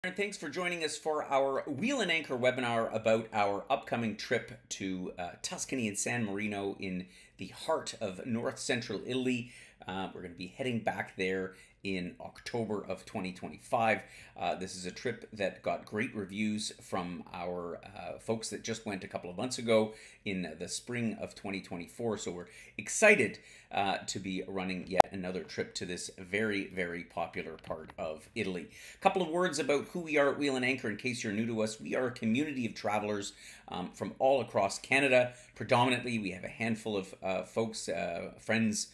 And thanks for joining us for our Wheel and Anchor webinar about our upcoming trip to Tuscany and San Marino in the heart of north central Italy. We're going to be heading back there in October of 2025. This is a trip that got great reviews from our folks that just went a couple of months ago in the spring of 2024. So we're excited to be running yet another trip to this very, very popular part of Italy. A couple of words about who we are at Wheel and Anchor in case you're new to us. We are a community of travelers from all across Canada. Predominantly, we have a handful of folks, friends,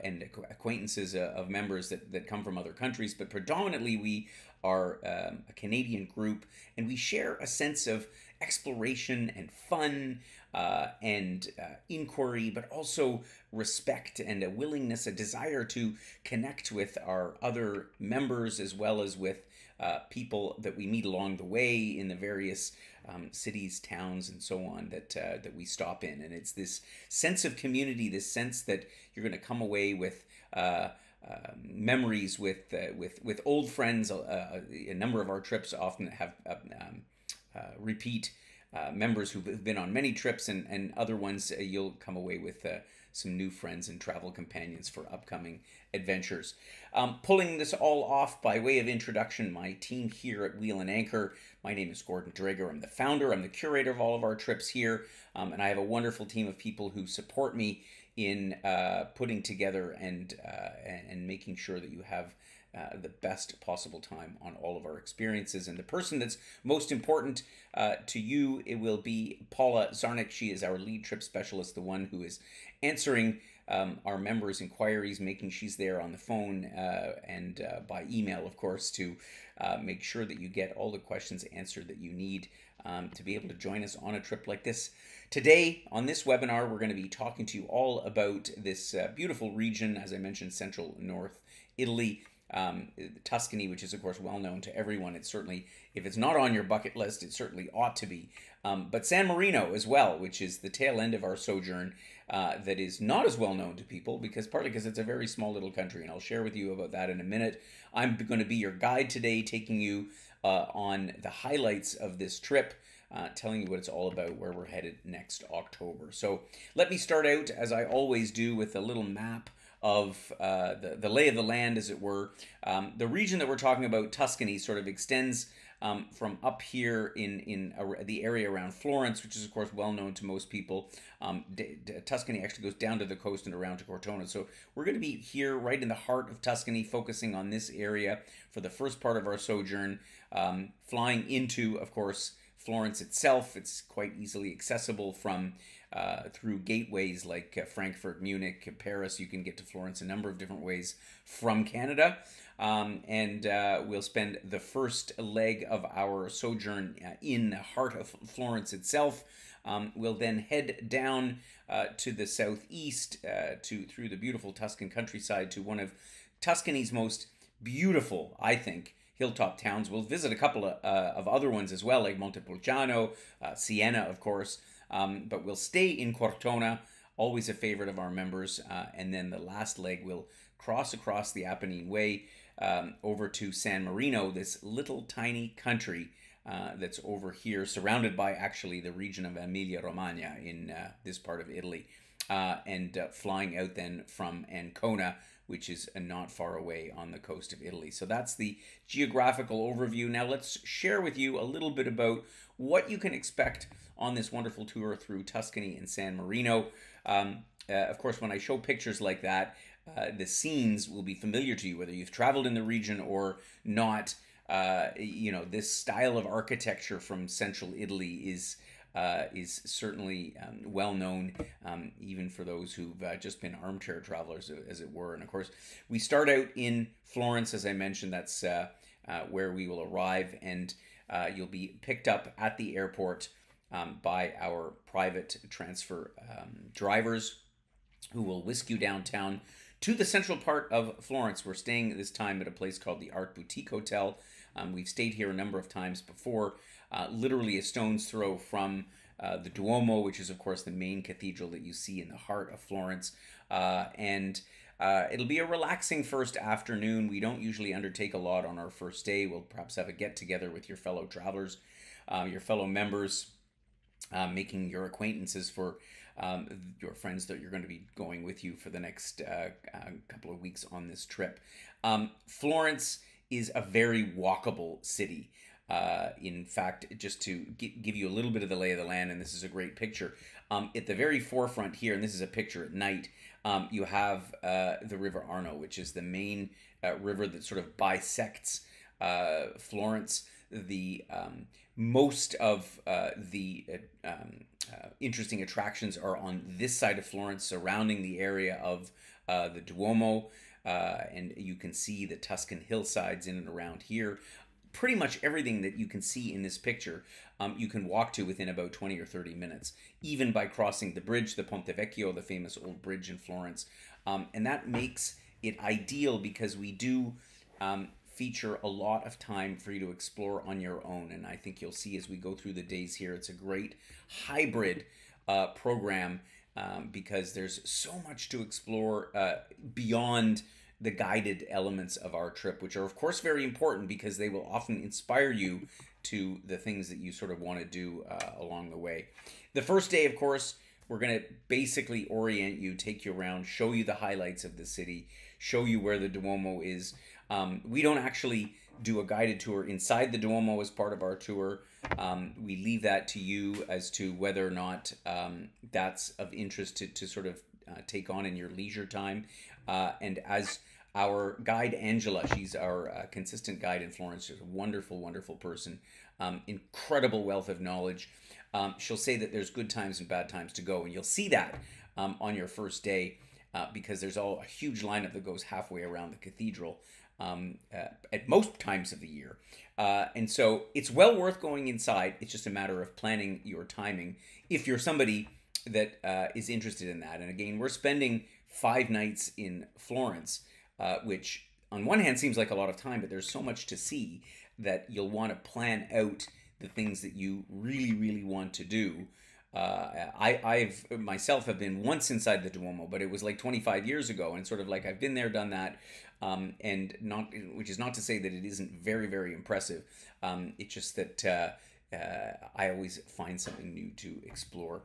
and acquaintances of members that come from other countries, but predominantly we are a Canadian group, and we share a sense of exploration and fun and inquiry, but also respect and a willingness, a desire to connect with our other members as well as with people that we meet along the way in the various cities, towns, and so on that we stop in. And it's this sense of community, this sense that you're going to come away with memories with old friends. A number of our trips often have repeat members who've been on many trips, and other ones you'll come away with some new friends and travel companions for upcoming adventures. Pulling this all off by way of introduction, my team here at Wheel and Anchor. My name is Gordon Drager. I'm the founder, I'm the curator of all of our trips here, and I have a wonderful team of people who support me in putting together and making sure that you have the best possible time on all of our experiences. And the person that's most important to you, it will be Paula Zarnik. She is our lead trip specialist, the one who is answering our members' inquiries, making she's there on the phone and by email, of course, to make sure that you get all the questions answered that you need to be able to join us on a trip like this. Today, on this webinar, we're going to be talking to you all about this beautiful region, as I mentioned, central north Italy. Tuscany, which is of course well known to everyone. It's certainly, if it's not on your bucket list, it certainly ought to be. But San Marino as well, which is the tail end of our sojourn, that is not as well known to people, partly because it's a very small little country, and I'll share with you about that in a minute. I'm going to be your guide today, taking you on the highlights of this trip, telling you what it's all about, where we're headed next October. So let me start out, as I always do, with a little map of the lay of the land, as it were. The region that we're talking about, Tuscany, sort of extends from up here in the area around Florence, which is of course well known to most people. Tuscany actually goes down to the coast and around to Cortona. So we're going to be here right in the heart of Tuscany, focusing on this area for the first part of our sojourn, flying into, of course, Florence itself. It's quite easily accessible from through gateways like Frankfurt, Munich, Paris. You can get to Florence a number of different ways from Canada. And we'll spend the first leg of our sojourn in the heart of Florence itself. We'll then head down to the southeast through the beautiful Tuscan countryside to one of Tuscany's most beautiful, I think, hilltop towns. We'll visit a couple of other ones as well, like Montepulciano, Siena, of course. But we'll stay in Cortona, always a favorite of our members. And then the last leg will cross across the Apennine Way over to San Marino, this little tiny country that's over here, surrounded by actually the region of Emilia-Romagna in this part of Italy. And flying out then from Ancona, which is not far away on the coast of Italy. So that's the geographical overview. Now let's share with you a little bit about what you can expect on this wonderful tour through Tuscany and San Marino. Of course, when I show pictures like that, the scenes will be familiar to you, whether you've traveled in the region or not. This style of architecture from central Italy is certainly well known, even for those who've just been armchair travelers, as it were. And of course, we start out in Florence, as I mentioned. That's where we will arrive, and you'll be picked up at the airport by our private transfer drivers, who will whisk you downtown to the central part of Florence. We're staying this time at a place called the Art Boutique Hotel. We've stayed here a number of times before, literally a stone's throw from the Duomo, which is of course the main cathedral that you see in the heart of Florence. And It'll be a relaxing first afternoon. We don't usually undertake a lot on our first day. We'll perhaps have a get together with your fellow travelers, your fellow members, making your acquaintances for your friends that you're going to be going with you for the next couple of weeks on this trip. Florence is a very walkable city. In fact, just to give you a little bit of the lay of the land, and this is a great picture, at the very forefront here, and this is a picture at night, you have the River Arno, which is the main river that sort of bisects Florence. The most of the interesting attractions are on this side of Florence, surrounding the area of the Duomo, and you can see the Tuscan hillsides in and around here. Pretty much everything that you can see in this picture, you can walk to within about 20 or 30 minutes, even by crossing the bridge, the Ponte Vecchio, the famous old bridge in Florence. And that makes it ideal because we do feature a lot of time for you to explore on your own. And I think you'll see as we go through the days here, it's a great hybrid program because there's so much to explore beyond the guided elements of our trip, which are of course very important because they will often inspire you to the things that you sort of want to do along the way. The first day, of course, we're going to basically orient you, take you around, show you the highlights of the city, show you where the Duomo is. We don't actually do a guided tour inside the Duomo as part of our tour. We leave that to you as to whether or not that's of interest to sort of take on in your leisure time. And as our guide, Angela, she's our consistent guide in Florence. She's a wonderful, wonderful person, incredible wealth of knowledge. She'll say that there's good times and bad times to go, and you'll see that on your first day because there's a huge lineup that goes halfway around the cathedral at most times of the year. And so it's well worth going inside. It's just a matter of planning your timing if you're somebody that is interested in that. And again, we're spending 5 nights in Florence, which on one hand seems like a lot of time, but there's so much to see that you'll want to plan out the things that you really, really want to do. I've myself have been once inside the Duomo, but it was like 25 years ago, and sort of like I've been there, done that, and not, which is not to say that it isn't very, very impressive. It's just that I always find something new to explore.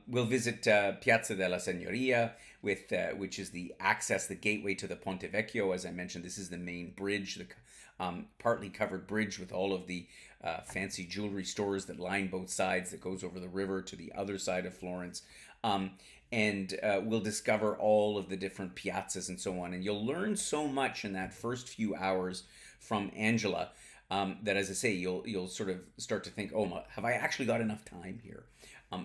We'll visit Piazza della Signoria, which is the access, the gateway to the Ponte Vecchio. As I mentioned, this is the main bridge, the partly covered bridge with all of the fancy jewelry stores that line both sides, that goes over the river to the other side of Florence. And we'll discover all of the different piazzas and so on. And you'll learn so much in that first few hours from Angela that, as I say, you'll sort of start to think, oh, have I actually got enough time here?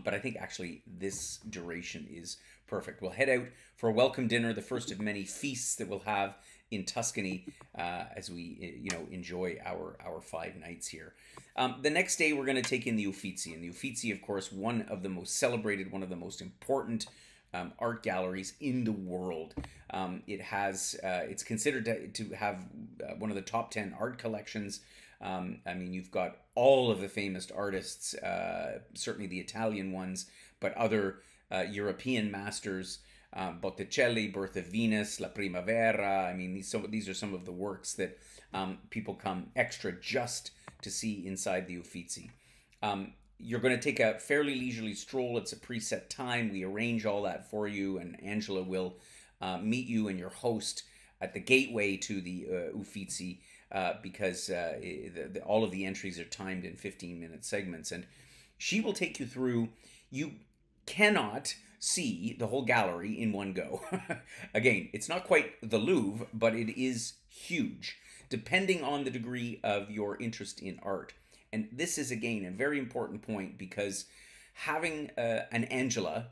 But I think actually this duration is perfect. We'll head out for a welcome dinner, the first of many feasts that we'll have in Tuscany as we enjoy our 5 nights here. The next day we're going to take in the Uffizi, and the Uffizi, of course, one of the most celebrated, one of the most important art galleries in the world. It's considered to have one of the top 10 art collections. I mean, you've got all of the famous artists, certainly the Italian ones, but other European masters, Botticelli, Birth of Venus, La Primavera. I mean, these are some of the works that people come extra just to see inside the Uffizi. You're going to take a fairly leisurely stroll. It's a preset time. We arrange all that for you, and Angela will meet you and your host at the gateway to the Uffizi because all of the entries are timed in 15-minute segments, and she will take you through. You cannot see the whole gallery in one go. Again, it's not quite the Louvre, but it is huge, depending on the degree of your interest in art. And this is, again, a very important point, because having an Angela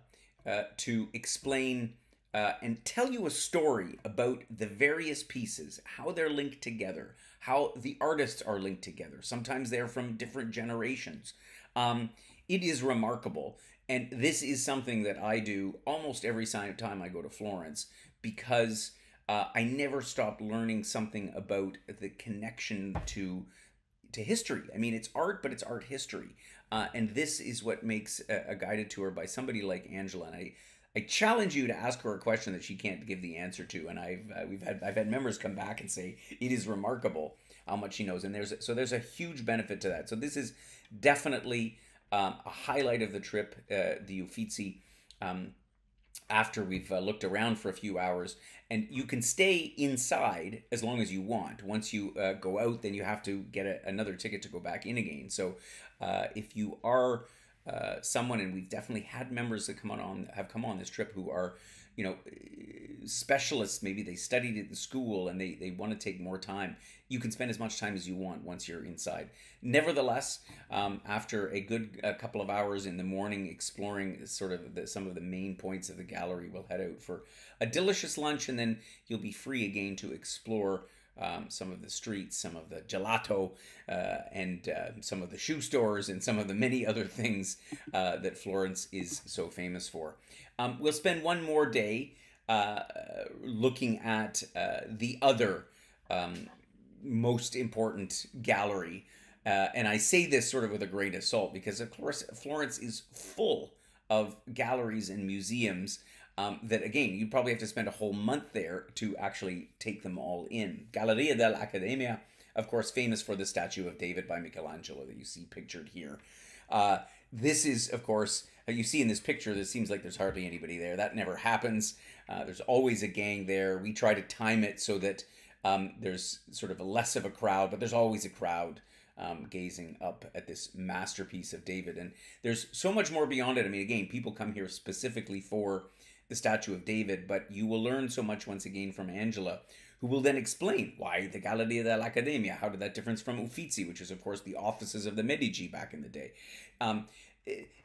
to explain and tell you a story about the various pieces, how they're linked together, how the artists are linked together. Sometimes they're from different generations. It is remarkable. And this is something that I do almost every time I go to Florence, because I never stop learning something about the connection to history. I mean, it's art, but it's art history. And this is what makes a guided tour by somebody like Angela. And I challenge you to ask her a question that she can't give the answer to. And I've had members come back and say it is remarkable how much she knows. And there's a huge benefit to that. So this is definitely a highlight of the trip, the Uffizi. After we've looked around for a few hours, and you can stay inside as long as you want. Once you go out, then you have to get another ticket to go back in again. So if you are someone, and we've definitely had members that have come on this trip who are, you know, specialists, maybe they studied it in school and they want to take more time, you can spend as much time as you want once you're inside. Nevertheless, after a good couple of hours in the morning exploring sort of some of the main points of the gallery, we'll head out for a delicious lunch, and then you'll be free again to explore some of the streets, some of the gelato, and some of the shoe stores, and some of the many other things that Florence is so famous for. We'll spend one more day looking at the other most important gallery. And I say this sort of with a grain of salt because, of course, Florence is full of galleries and museums that, again, you'd probably have to spend a whole month there to actually take them all in. Galleria dell'Accademia, of course, famous for the statue of David by Michelangelo that you see pictured here. This is, of course, you see in this picture, it seems like there's hardly anybody there. That never happens. There's always a gang there. We try to time it so that there's sort of less of a crowd, but there's always a crowd gazing up at this masterpiece of David. And there's so much more beyond it. I mean, again, people come here specifically for the statue of David, but you will learn so much once again from Angela, who will then explain why the Galleria dell'Accademia, how did that difference from Uffizi, which is, of course, the offices of the Medici back in the day.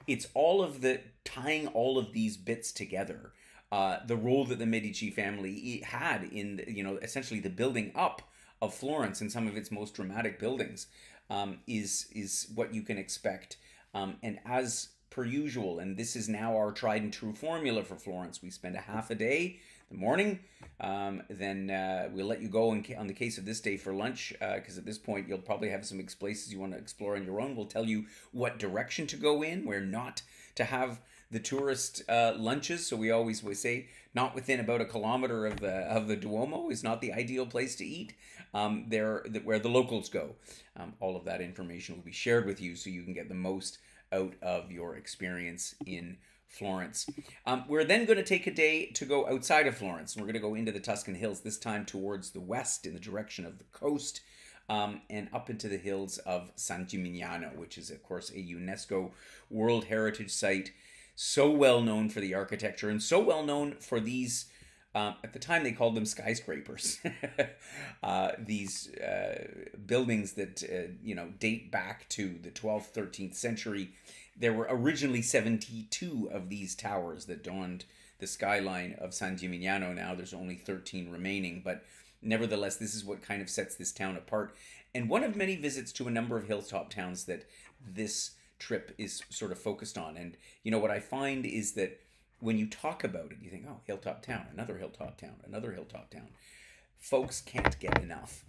It's all of the tying all of these bits together. The role that the Medici family had in, essentially the building up of Florence and some of its most dramatic buildings is what you can expect. And as per usual, and this is now our tried and true formula for Florence, we spend a half a day the morning, then we'll let you go on the case of this day for lunch, because at this point you'll probably have some places you want to explore on your own. We'll tell you what direction to go in, where not to have the tourist lunches. So we always say not within about a kilometer of the Duomo is not the ideal place to eat. Where the locals go. All of that information will be shared with you so you can get the most out of your experience in Florence. We're then going to take a day to go outside of Florence. We're going to go into the Tuscan hills, this time towards the west in the direction of the coast, and up into the hills of San Gimignano, which is, of course, a UNESCO World Heritage Site. So well known for the architecture and so well known for these, at the time they called them skyscrapers. These buildings that, date back to the 12th, 13th century. There were originally 72 of these towers that donned the skyline of San Gimignano. Now there's only 13 remaining, but nevertheless, this is what kind of sets this town apart. And one of many visits to a number of hilltop towns that this trip is sort of focused on. And, what I find is that when you talk about it, you think, oh, hilltop town, another hilltop town, another hilltop town. Folks can't get enough.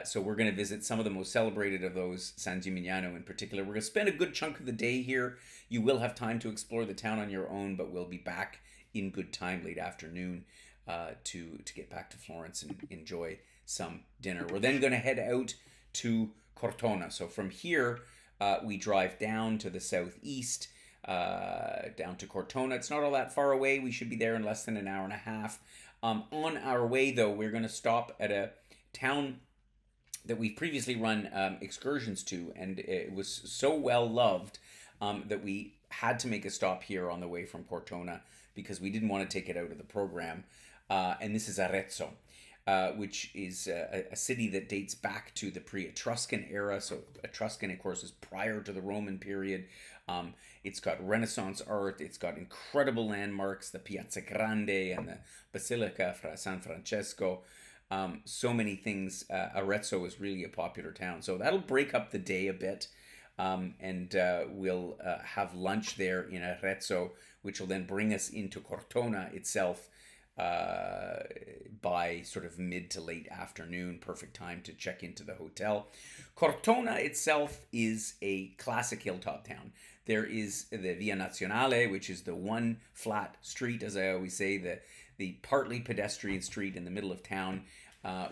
So we're going to visit some of the most celebrated of those, San Gimignano in particular. We're going to spend a good chunk of the day here. You will have time to explore the town on your own, but we'll be back in good time late afternoon to get back to Florence and enjoy some dinner. We're then going to head out to Cortona. So from here, we drive down to the southeast, down to Cortona. It's not all that far away. We should be there in less than an hour and a half. On our way, though, we're going to stop at a town that we've previously run excursions to, and it was so well loved that we had to make a stop here on the way from Cortona because we didn't want to take it out of the program. And this is Arezzo, which is a city that dates back to the pre-Etruscan era. So Etruscan, of course, is prior to the Roman period. It's got Renaissance art. It's got incredible landmarks, the Piazza Grande and the Basilica San Francesco. So many things. Arezzo is really a popular town. So that'll break up the day a bit. And we'll have lunch there in Arezzo, which will then bring us into Cortona itself by sort of mid to late afternoon. Perfect time to check into the hotel. Cortona itself is a classic hilltop town. There is the Via Nazionale, which is the one flat street, as I always say, the partly pedestrian street in the middle of town,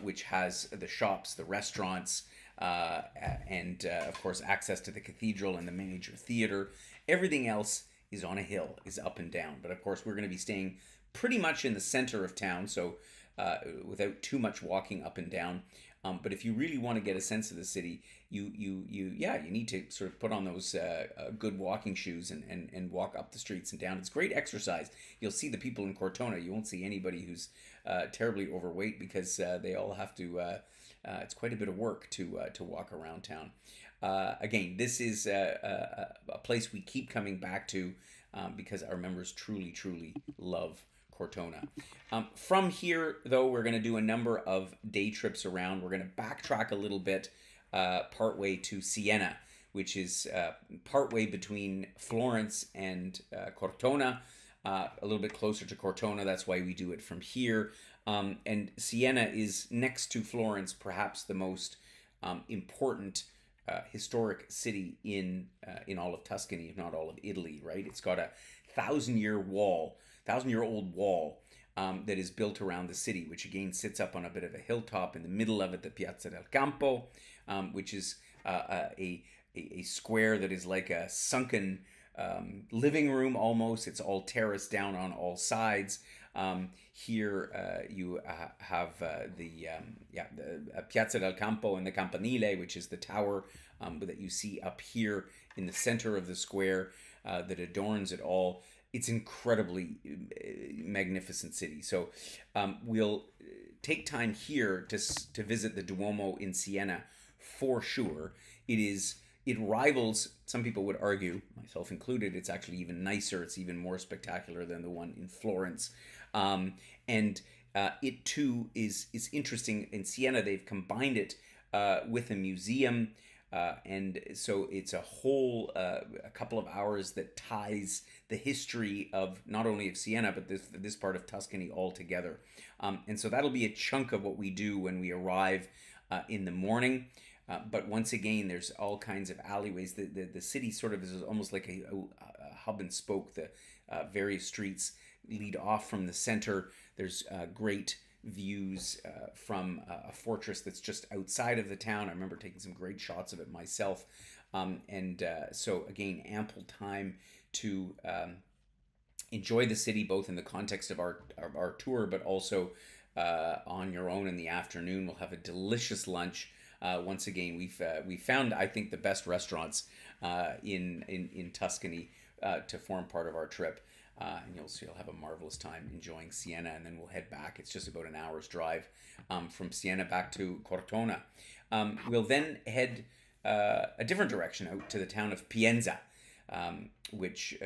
which has the shops, the restaurants, and of course access to the cathedral and the major theater. Everything else is on a hill, is up and down. But of course, we're going to be staying pretty much in the center of town, so without too much walking up and down. But if you really want to get a sense of the city, you need to sort of put on those good walking shoes and walk up the streets and down. It's great exercise. You'll see the people in Cortona. You won't see anybody who's terribly overweight, because they all have to. It's quite a bit of work to walk around town. Again, this is a place we keep coming back to because our members truly love Cortona. From here, though, we're going to do a number of day trips around. We're going to backtrack a little bit partway to Siena, which is partway between Florence and Cortona, a little bit closer to Cortona. That's why we do it from here. And Siena is, next to Florence, perhaps the most important historic city in all of Tuscany, if not all of Italy, right? It's got a thousand-year-old wall that is built around the city, which again sits up on a bit of a hilltop. In the middle of it, the Piazza del Campo, which is a square that is like a sunken living room almost. It's all terraced down on all sides. Here you have the Piazza del Campo and the Campanile, which is the tower that you see up here in the center of the square that adorns it all. It's incredibly magnificent city. So we'll take time here to visit the Duomo in Siena for sure. It rivals, some people would argue, myself included, it's actually even nicer. It's even more spectacular than the one in Florence. And it too is interesting. In Siena, they've combined it with a museum. And so it's a whole a couple of hours that ties the history of not only of Siena, but this part of Tuscany all together. And so that'll be a chunk of what we do when we arrive in the morning. But once again, there's all kinds of alleyways. The city sort of is almost like a hub and spoke. The various streets lead off from the center. There's great views from a fortress that's just outside of the town. I remember taking some great shots of it myself. So again, ample time to enjoy the city, both in the context of our tour, but also on your own in the afternoon. We'll have a delicious lunch. Once again, we found, I think, the best restaurants in Tuscany to form part of our trip. And you'll have a marvelous time enjoying Siena, and then we'll head back. It's just about an hour's drive from Siena back to Cortona. We'll then head a different direction out to the town of Pienza, which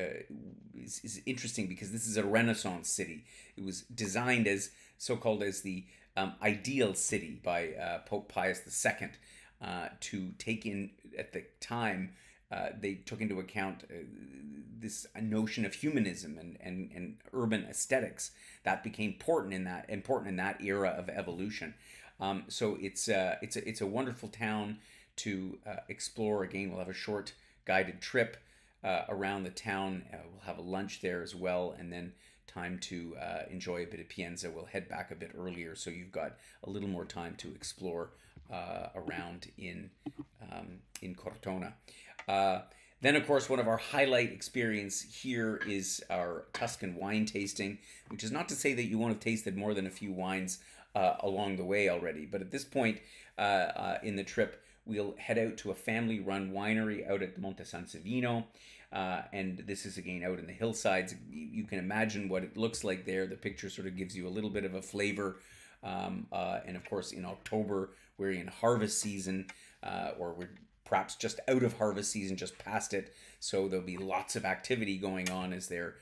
is interesting because this is a Renaissance city. It was designed as so-called as the ideal city by Pope Pius II to take in, at the time, they took into account this notion of humanism and urban aesthetics that became important in that era of evolution. So it's a wonderful town to explore. Again, we'll have a short guided trip around the town. We'll have a lunch there as well, and then time to enjoy a bit of Pienza. We'll head back a bit earlier, so you've got a little more time to explore around in Cortona. Then, of course, one of our highlight experience here is our Tuscan wine tasting, which is not to say that you won't have tasted more than a few wines along the way already. But at this point in the trip, we'll head out to a family-run winery out at Monte San Savino. And this is, again, out in the hillsides. You can imagine what it looks like there. The picture sort of gives you a little bit of a flavor. And, of course, in October, we're in harvest season, or we're perhaps just out of harvest season, just past it. So there'll be lots of activity going on as they're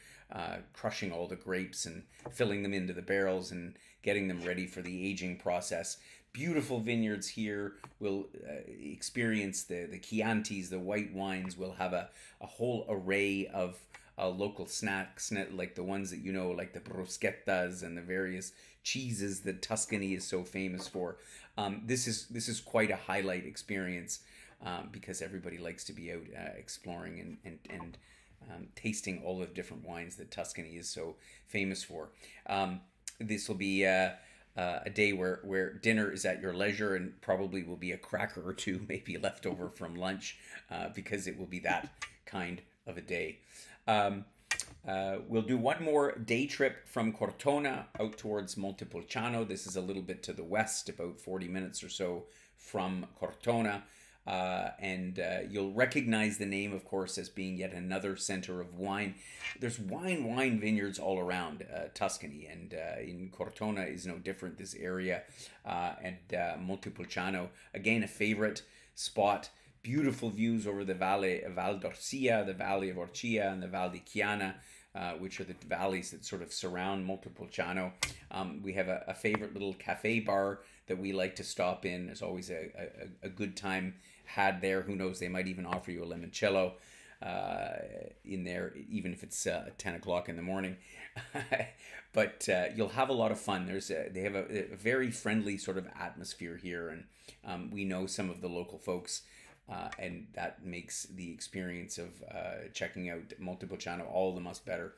crushing all the grapes and filling them into the barrels and getting them ready for the aging process. Beautiful vineyards here. We'll experience the Chiantis, the white wines. We'll have a whole array of local snacks, like the ones that you know, like the bruschettas and the various cheeses that Tuscany is so famous for. This is quite a highlight experience. because everybody likes to be out exploring and tasting all the different wines that Tuscany is so famous for. This will be a day where dinner is at your leisure, and probably will be a cracker or two, maybe left over from lunch, because it will be that kind of a day. We'll do one more day trip from Cortona out towards Montepulciano. This is a little bit to the west, about 40 minutes or so from Cortona. And you'll recognize the name, of course, as being yet another center of wine. There's wine vineyards all around Tuscany, and in Cortona is no different, this area. And Montepulciano, again, a favorite spot. Beautiful views over the Val d'Orcia, the Valley of Orcia, and the Val di Chiana, which are the valleys that sort of surround Montepulciano. We have a favorite little cafe bar that we like to stop in. There's always a good time had there. Who knows, they might even offer you a limoncello in there, even if it's 10 o'clock in the morning. But you'll have a lot of fun. They have a very friendly sort of atmosphere here, and we know some of the local folks. And that makes the experience of checking out Montepulciano all the much better.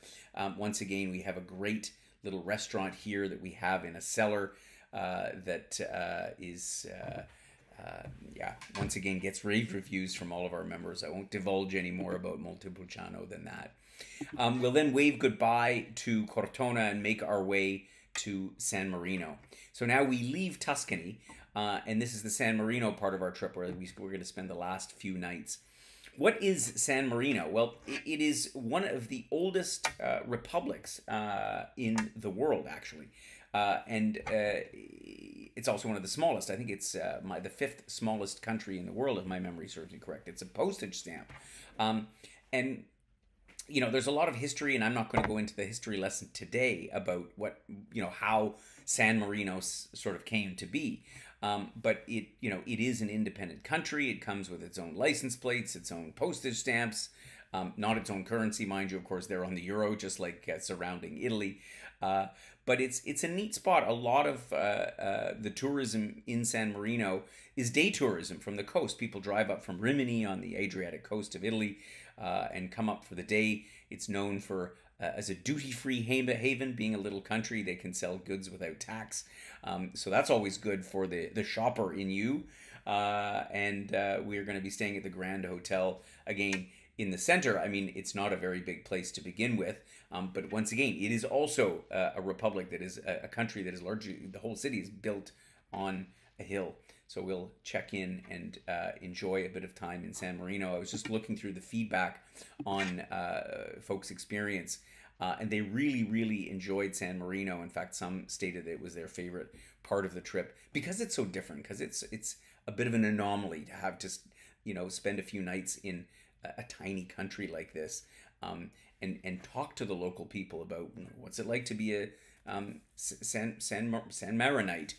Once again, we have a great little restaurant here that we have in a cellar that is, once again, gets rave reviews from all of our members. I won't divulge any more about Montepulciano than that. We'll then wave goodbye to Cortona and make our way to San Marino. So now we leave Tuscany. And this is the San Marino part of our trip, where we're going to spend the last few nights. What is San Marino? Well, it is one of the oldest republics in the world, actually. And it's also one of the smallest. I think it's the fifth smallest country in the world, if my memory serves me correct. It's a postage stamp. And you know, there's a lot of history, and I'm not going to go into the history lesson today about how San Marino sort of came to be. But it is an independent country. It comes with its own license plates, its own postage stamps, not its own currency, mind you. Of course, they're on the euro, just like surrounding Italy. But it's a neat spot. A lot of the tourism in San Marino is day tourism from the coast. People drive up from Rimini on the Adriatic coast of Italy and come up for the day. It's known for as a duty-free haven, being a little country. They can sell goods without tax. So that's always good for the shopper in you. And we are going to be staying at the Grand Hotel again in the center. I mean, it's not a very big place to begin with. But once again, it is also a republic that is a country that is largely, the whole city is built on a hill. So we'll check in and enjoy a bit of time in San Marino. I was just looking through the feedback on folks' experience, and they really, really enjoyed San Marino. In fact, some stated that it was their favorite part of the trip because it's so different, because it's a bit of an anomaly to have to, spend a few nights in a tiny country like this, and talk to the local people about what's it like to be a San Marinite.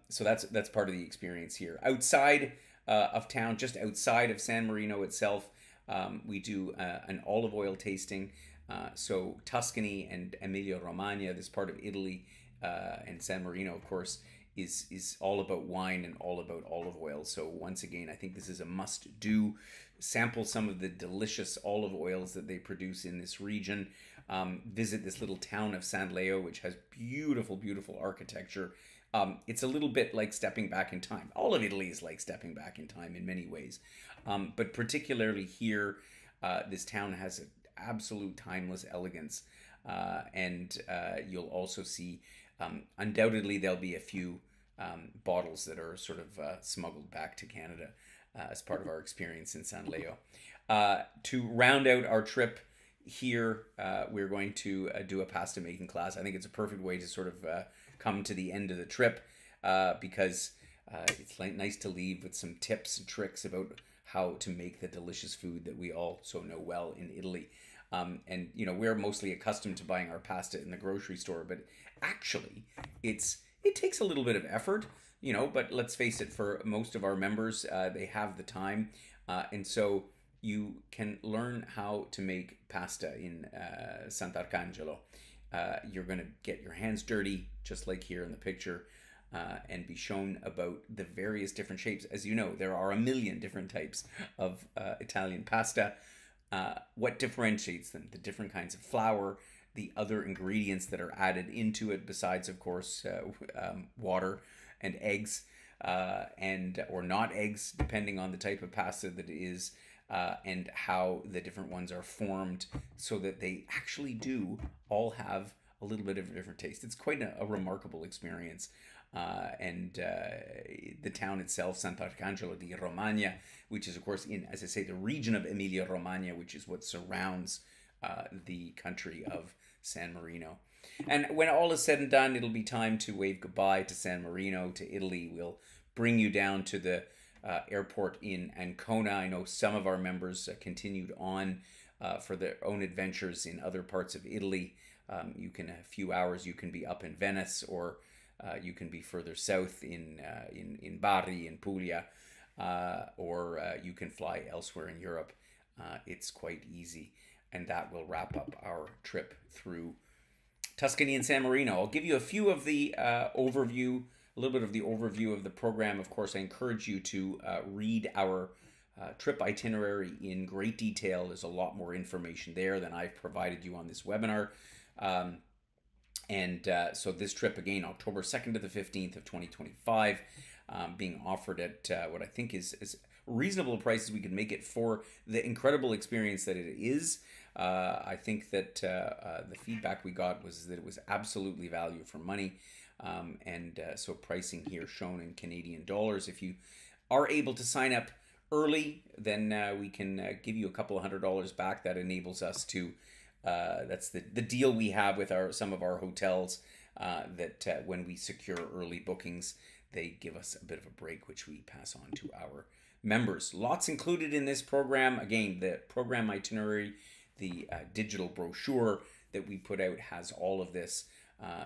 So that's part of the experience here. Outside of town, just outside of San Marino itself, we do an olive oil tasting. So Tuscany and Emilia-Romagna, this part of Italy, and San Marino, of course, is all about wine and all about olive oil. So once again, I think this is a must-do. Sample some of the delicious olive oils that they produce in this region. Visit this little town of San Leo, which has beautiful, beautiful architecture. It's a little bit like stepping back in time. All of Italy is like stepping back in time in many ways. But particularly here, this town has an absolute timeless elegance. And you'll also see, undoubtedly, there'll be a few bottles that are sort of smuggled back to Canada as part of our experience in San Leo. To round out our trip here, we're going to do a pasta making class. I think it's a perfect way to sort of come to the end of the trip, because it's nice to leave with some tips and tricks about how to make the delicious food that we all so know well in Italy. And we're mostly accustomed to buying our pasta in the grocery store, but actually it takes a little bit of effort, but let's face it, for most of our members, they have the time, and so you can learn how to make pasta in Sant'Arcangelo. You're going to get your hands dirty, just like here in the picture. and be shown about the various different shapes. As you know, there are a million different types of Italian pasta. What differentiates them, the different kinds of flour, the other ingredients that are added into it, besides, of course, water and eggs, and or not eggs, depending on the type of pasta that it is, and how the different ones are formed, so that they actually do all have a little bit of a different taste. It's quite a remarkable experience. And the town itself, Sant'Arcangelo di Romagna, which is, of course, in, as I say, the region of Emilia-Romagna, which is what surrounds the country of San Marino. And when all is said and done, it'll be time to wave goodbye to San Marino, to Italy. We'll bring you down to the airport in Ancona. I know some of our members continued on for their own adventures in other parts of Italy. You can, a few hours, you can be up in Venice, or you can be further south in Bari, in Puglia, or you can fly elsewhere in Europe. It's quite easy. And that will wrap up our trip through Tuscany and San Marino. I'll give you a few of the overview, a little bit of the overview of the program. Of course, I encourage you to read our trip itinerary in great detail. There's a lot more information there than I've provided you on this webinar. So this trip, again, October 2nd to the 15th of 2025, being offered at what I think is reasonable prices we can make it for the incredible experience that it is. I think that the feedback we got was that it was absolutely value for money. So pricing here shown in Canadian dollars. If you are able to sign up early, then we can give you a couple of $100 back. That enables us to, that's the deal we have with some of our hotels, that when we secure early bookings, they give us a bit of a break, which we pass on to our members. Lots included in this program. Again, the program itinerary, the digital brochure that we put out has all of this.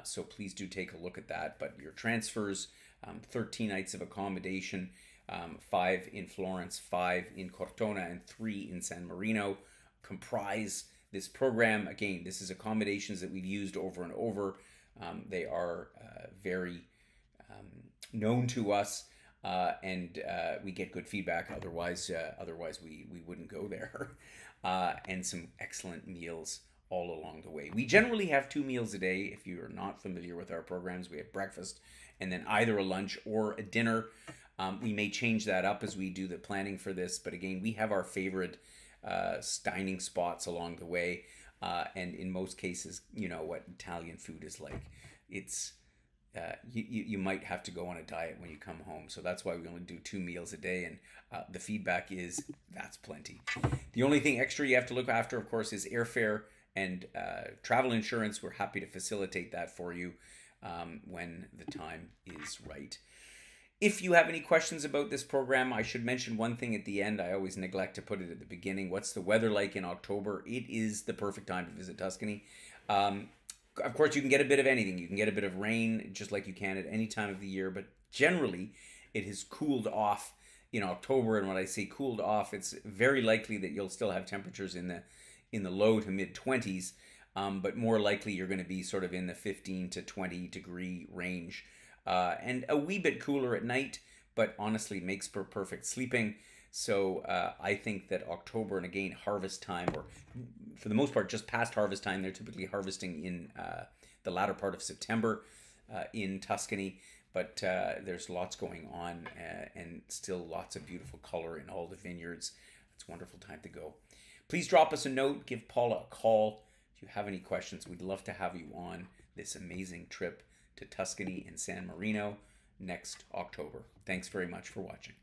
So please do take a look at that. But your transfers, 13 nights of accommodation, 5 in Florence, 5 in Cortona, and 3 in San Marino comprise this program. Again, this is accommodations that we've used over and over. They are very known to us, and we get good feedback. Otherwise we wouldn't go there. And some excellent meals all along the way. We generally have 2 meals a day. If you are not familiar with our programs, we have breakfast and then either a lunch or a dinner. We may change that up as we do the planning for this, but again, we have our favorite dining spots along the way. And in most cases, you know what Italian food is like. It's you might have to go on a diet when you come home. So that's why we only do 2 meals a day. And the feedback is that's plenty. The only thing extra you have to look after, of course, is airfare and travel insurance. We're happy to facilitate that for you when the time is right. If you have any questions about this program, I should mention one thing at the end. I always neglect to put it at the beginning. What's the weather like in October? It is the perfect time to visit Tuscany. Of course, you can get a bit of anything. You can get a bit of rain, just like you can at any time of the year. But generally, it has cooled off in October. And when I say cooled off, it's very likely that you'll still have temperatures in the low to mid 20s. But more likely, you're going to be sort of in the 15 to 20 degree range. And a wee bit cooler at night, but honestly makes for perfect sleeping. So I think that October, and again, harvest time, or for the most part, just past harvest time, they're typically harvesting in the latter part of September in Tuscany. But there's lots going on and still lots of beautiful color in all the vineyards. It's a wonderful time to go. Please drop us a note, give Paula a call. If you have any questions, we'd love to have you on this amazing trip to Tuscany and San Marino next October. Thanks very much for watching.